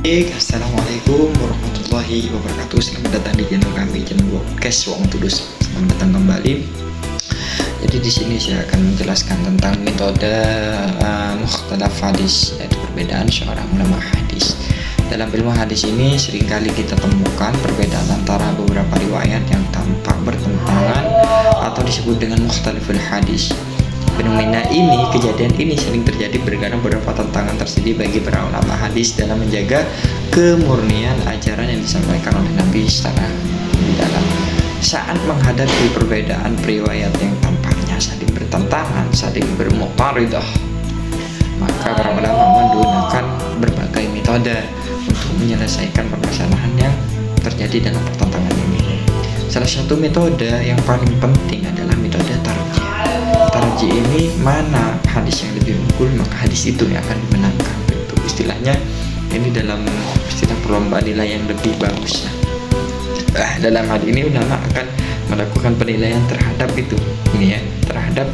Assalamualaikum warahmatullahi wabarakatuh. Selamat datang di channel kami, channel podcast Wong Tudus. Selamat datang kembali. Jadi di sini saya akan menjelaskan tentang metode mukhtalaf hadis, yaitu perbedaan seorang ulama hadis. Dalam ilmu hadis ini seringkali kita temukan perbedaan antara beberapa riwayat yang tampak bertentangan atau disebut dengan mukhtaliful hadis. Fenomena ini, kejadian ini sering terjadi karena beberapa tantangan tersedia bagi para ulama hadis dalam menjaga kemurnian ajaran yang disampaikan oleh Nabi secara dalam. Saat menghadapi perbedaan riwayat yang tampaknya saling bertentangan, saling bermuqtaridah, maka para ulama menggunakan berbagai metode untuk menyelesaikan permasalahan yang terjadi dalam pertentangan ini. Salah satu metode yang paling penting adalah metode tarjih. Tarjih ini mana hadis yang lebih unggul, maka hadis itu yang akan dimenangkan. Itu istilahnya ini dalam istilah perlombaan nilai yang lebih bagus. Dalam hal ini ulama akan melakukan penilaian terhadap itu, ini ya, terhadap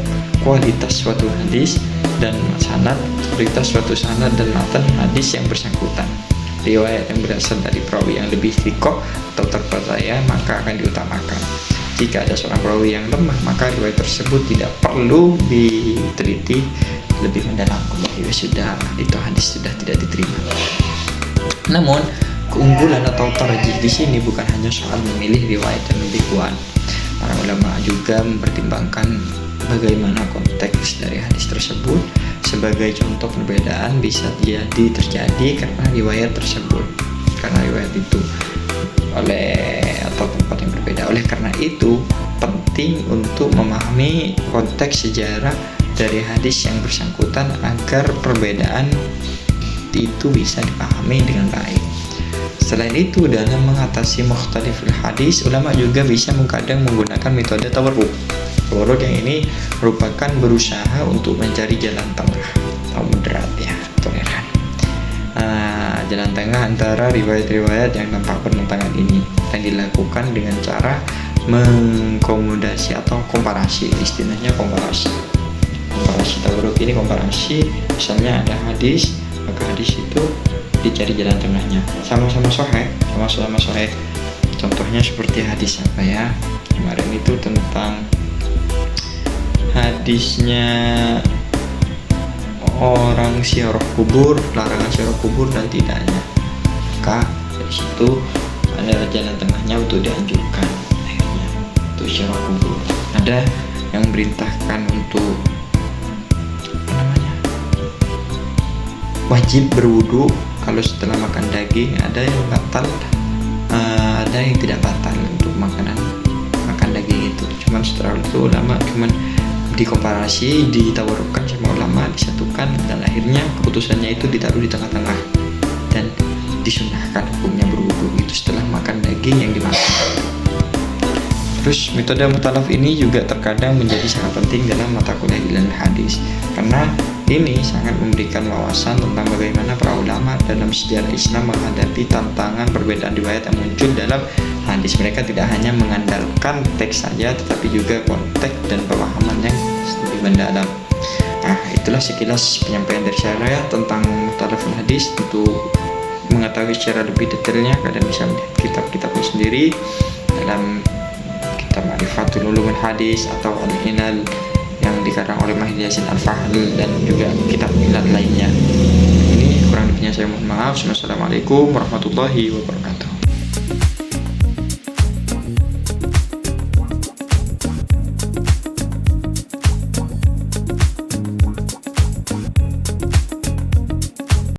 kualitas suatu hadis dan sanad, kualitas suatu sanad dan matan hadis yang bersangkutan. Riwayat yang berasal dari perawi yang lebih thiqah atau terpercaya maka akan diutamakan. Jika ada seorang perawi yang lemah, maka riwayat tersebut tidak perlu diteliti lebih mendalam. Ya sudah, itu hadis sudah tidak diterima. Namun keunggulan atau tarjih di sini bukan hanya soal memilih riwayat yang lebih kuat. Para ulama juga mempertimbangkan bagaimana konteks dari hadis tersebut. Sebagai contoh, perbedaan bisa jadi terjadi karena riwayat tersebut, karena riwayat itu atau tempat yang berbeda. Oleh karena itu penting untuk memahami konteks sejarah dari hadis yang bersangkutan agar perbedaan itu bisa dipahami dengan baik. Selain itu, dalam mengatasi mukhtaliful hadis, ulama juga bisa kadang menggunakan metode tawarruk. Tawarruk yang ini merupakan berusaha untuk mencari jalan tengah atau moderat, ya, toleran. Jalan tengah antara riwayat-riwayat yang tampak bertentangan ini dan dilakukan dengan cara mengkomodasi atau komparasi. Istilahnya komparasi tawarruk ini komparasi. Misalnya ada hadis, maka hadis itu dicari jalan tengahnya, sama-sama sahih. Contohnya seperti hadis apa ya, kemarin itu tentang hadisnya orang ziarah kubur, larangan ziarah kubur dan tidaknya, maka dari situ ada jalan tengahnya untuk dianjurkan akhirnya untuk ziarah kubur. Ada yang memerintahkan untuk wajib berwudu kalau setelah makan daging. Ada yang batal, ada yang tidak batal untuk makan daging itu. Cuman setelah itu ulama cuman dikomparasi, ditawarkan sama ulama, disatukan, dan akhirnya keputusannya itu ditaruh di tengah-tengah dan disunahkan hukumnya berwudu itu setelah makan daging yang dimakan. Terus metode mukhtalaf ini juga terkadang menjadi sangat penting dalam mata kuliah ilmu hadis, karena ini sangat memberikan wawasan tentang bagaimana para ulama dalam sejarah Islam menghadapi tantangan perbedaan riwayat yang muncul dalam hadis. Mereka tidak hanya mengandalkan teks saja, tetapi juga konteks dan pemahaman yang lebih mendalam. Itulah sekilas penyampaian dari saya tentang mukhtalaful hadis. Untuk mengetahui secara lebih detailnya, kalian bisa melihat kitab-kitabnya sendiri dalam kitab Ma'rifatul Ulumul Hadis atau Al-Inal yang dikarang oleh Mahdi Yasin Al-Fahl dan juga kitab ilal lainnya. Ini kurang lebihnya saya mohon maaf. Wassalamualaikum warahmatullahi wabarakatuh.